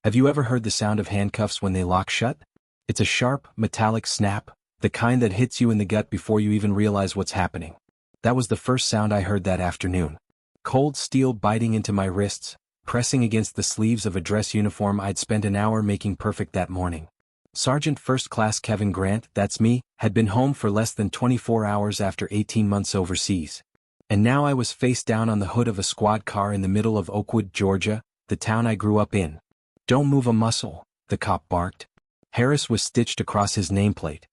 Have you ever heard the sound of handcuffs when they lock shut? It's a sharp, metallic snap, the kind that hits you in the gut before you even realize what's happening. That was the first sound I heard that afternoon. Cold steel biting into my wrists, pressing against the sleeves of a dress uniform I'd spent an hour making perfect that morning. Sergeant First Class Kevin Grant, that's me, had been home for less than 24 hours after 18 months overseas. And now I was face down on the hood of a squad car in the middle of Oakwood, Georgia, the town I grew up in. "Don't move a muscle," the cop barked. Harris was stitched across his nameplate.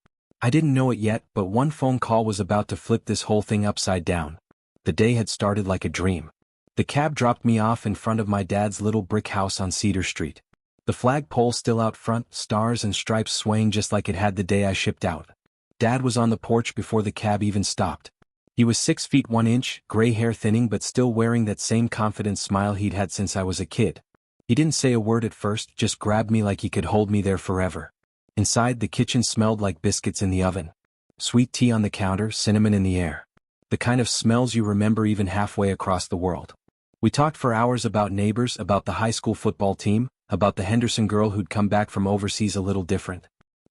I didn't know it yet, but one phone call was about to flip this whole thing upside down. The day had started like a dream. The cab dropped me off in front of my dad's little brick house on Cedar Street. The flagpole still out front, stars and stripes swaying just like it had the day I shipped out. Dad was on the porch before the cab even stopped. He was 6 feet 1 inch, gray hair thinning but still wearing that same confident smile he'd had since I was a kid. He didn't say a word at first, just grabbed me like he could hold me there forever. Inside, the kitchen smelled like biscuits in the oven. Sweet tea on the counter, cinnamon in the air. The kind of smells you remember even halfway across the world. We talked for hours about neighbors, about the high school football team, about the Henderson girl who'd come back from overseas a little different.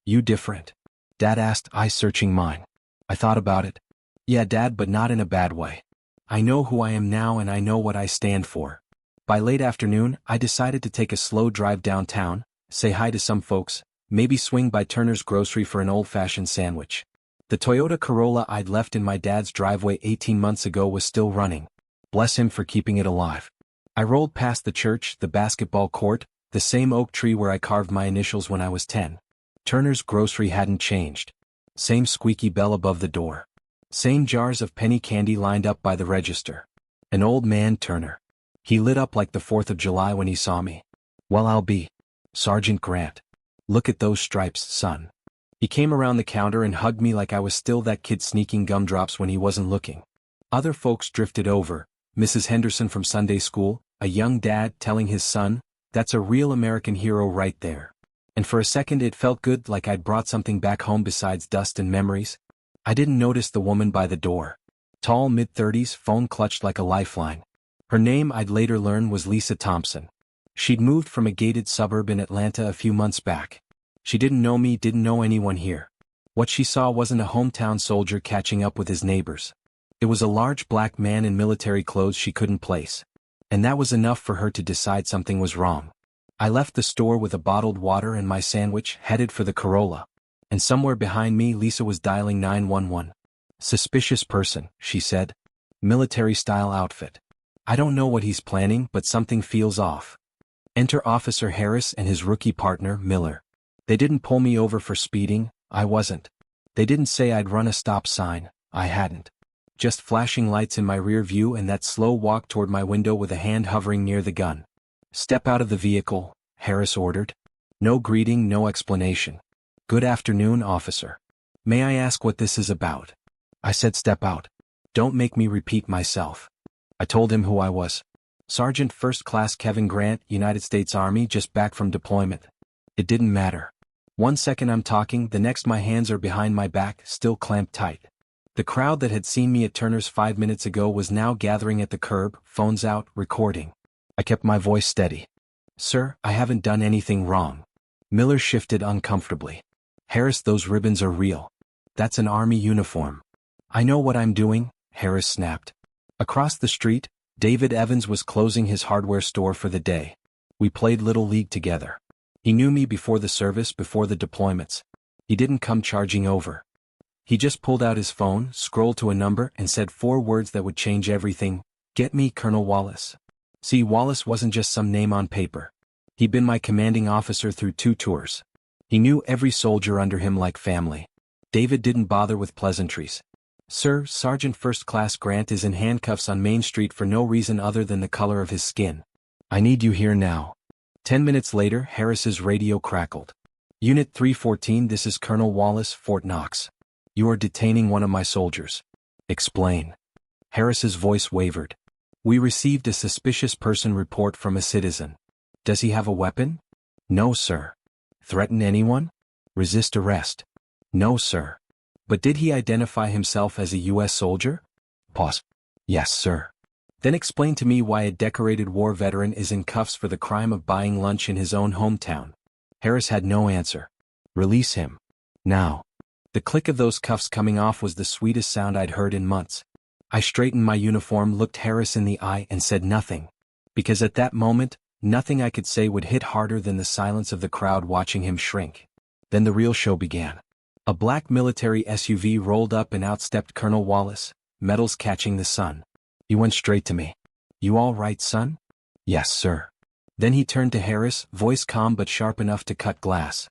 "You different?" Dad asked, eyes searching mine. I thought about it. "Yeah, Dad, but not in a bad way. I know who I am now and I know what I stand for." By late afternoon, I decided to take a slow drive downtown, say hi to some folks, maybe swing by Turner's Grocery for an old-fashioned sandwich. The Toyota Corolla I'd left in my dad's driveway 18 months ago was still running. Bless him for keeping it alive. I rolled past the church, the basketball court, the same oak tree where I carved my initials when I was 10. Turner's Grocery hadn't changed. Same squeaky bell above the door. Same jars of penny candy lined up by the register. An old man, Turner. He lit up like the 4th of July when he saw me. "Well, I'll be Sergeant Grant. Look at those stripes, son." He came around the counter and hugged me like I was still that kid sneaking gumdrops when he wasn't looking. Other folks drifted over. Mrs. Henderson from Sunday school, a young dad telling his son, "That's a real American hero right there." And for a second it felt good, like I'd brought something back home besides dust and memories. I didn't notice the woman by the door. Tall, mid-30s, phone clutched like a lifeline. Her name, I'd later learn, was Lisa Thompson. She'd moved from a gated suburb in Atlanta a few months back. She didn't know me, didn't know anyone here. What she saw wasn't a hometown soldier catching up with his neighbors. It was a large black man in military clothes she couldn't place. And that was enough for her to decide something was wrong. I left the store with a bottled water and my sandwich, headed for the Corolla. And somewhere behind me, Lisa was dialing 911. "Suspicious person," she said. "Military-style outfit. I don't know what he's planning, but something feels off." Enter Officer Harris and his rookie partner, Miller. They didn't pull me over for speeding, I wasn't. They didn't say I'd run a stop sign, I hadn't. Just flashing lights in my rear view and that slow walk toward my window with a hand hovering near the gun. "Step out of the vehicle," Harris ordered. No greeting, no explanation. "Good afternoon, officer. May I ask what this is about?" I said, "Step out." "Don't make me repeat myself." I told him who I was. Sergeant First Class Kevin Grant, United States Army, just back from deployment. It didn't matter. 1 second I'm talking, the next my hands are behind my back, still clamped tight. The crowd that had seen me at Turner's 5 minutes ago was now gathering at the curb, phones out, recording. I kept my voice steady. "Sir, I haven't done anything wrong." Miller shifted uncomfortably. "Harris, those ribbons are real. That's an Army uniform." "I know what I'm doing," Harris snapped. Across the street, David Evans was closing his hardware store for the day. We played Little League together. He knew me before the service, before the deployments. He didn't come charging over. He just pulled out his phone, scrolled to a number, and said 4 words that would change everything. "Get me Colonel Wallace." See, Wallace wasn't just some name on paper. He'd been my commanding officer through 2 tours. He knew every soldier under him like family. David didn't bother with pleasantries. "Sir, Sergeant First Class Grant is in handcuffs on Main Street for no reason other than the color of his skin. I need you here now." 10 minutes later, Harris's radio crackled. "Unit 314, this is Colonel Wallace, Fort Knox. You are detaining one of my soldiers." "Explain." Harris's voice wavered. "We received a suspicious person report from a citizen." "Does he have a weapon?" "No, sir." "Threaten anyone?" "Resist arrest?" "No, sir." "But did he identify himself as a U.S. soldier?" Pause. "Yes, sir." Then explain to me why a decorated war veteran is in cuffs for the crime of buying lunch in his own hometown. Harris had no answer. Release him. Now. The click of those cuffs coming off was the sweetest sound I'd heard in months. I straightened my uniform, looked Harris in the eye, and said nothing. Because at that moment, nothing I could say would hit harder than the silence of the crowd watching him shrink. Then the real show began. A black military SUV rolled up and out stepped Colonel Wallace, medals catching the sun. He went straight to me. You all right, son? Yes, sir. Then he turned to Harris, voice calm but sharp enough to cut glass.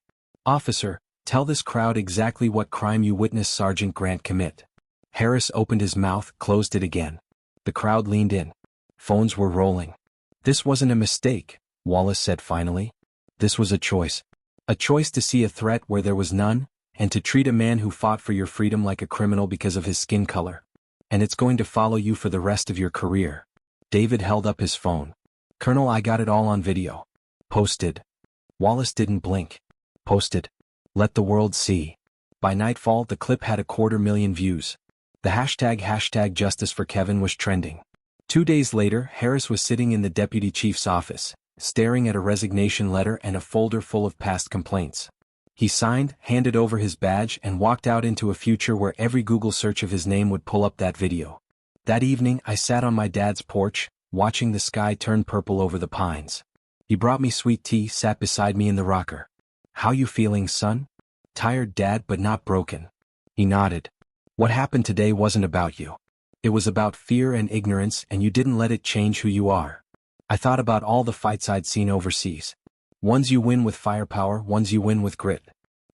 Officer, tell this crowd exactly what crime you witnessed Sergeant Grant commit. Harris opened his mouth, closed it again. The crowd leaned in. Phones were rolling. This wasn't a mistake, Wallace said finally. This was a choice. A choice to see a threat where there was none, and to treat a man who fought for your freedom like a criminal because of his skin color. And it's going to follow you for the rest of your career. David held up his phone. Colonel, I got it all on video. Posted. Wallace didn't blink. Posted. Let the world see. By nightfall, the clip had 250,000 views. The hashtag Justice for Kevin was trending. 2 days later, Harris was sitting in the deputy chief's office, staring at a resignation letter and a folder full of past complaints. He signed, handed over his badge, and walked out into a future where every Google search of his name would pull up that video. That evening, I sat on my dad's porch, watching the sky turn purple over the pines. He brought me sweet tea, sat beside me in the rocker. How you feeling, son? Tired, Dad, but not broken. He nodded. What happened today wasn't about you. It was about fear and ignorance, and you didn't let it change who you are. I thought about all the fights I'd seen overseas. Ones you win with firepower, ones you win with grit.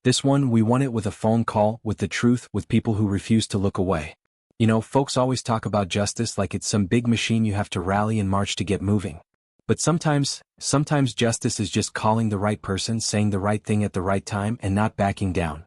This one, we won it with a phone call, with the truth, with people who refuse to look away. You know, folks always talk about justice like it's some big machine you have to rally and march to get moving. But sometimes justice is just calling the right person, saying the right thing at the right time, and not backing down.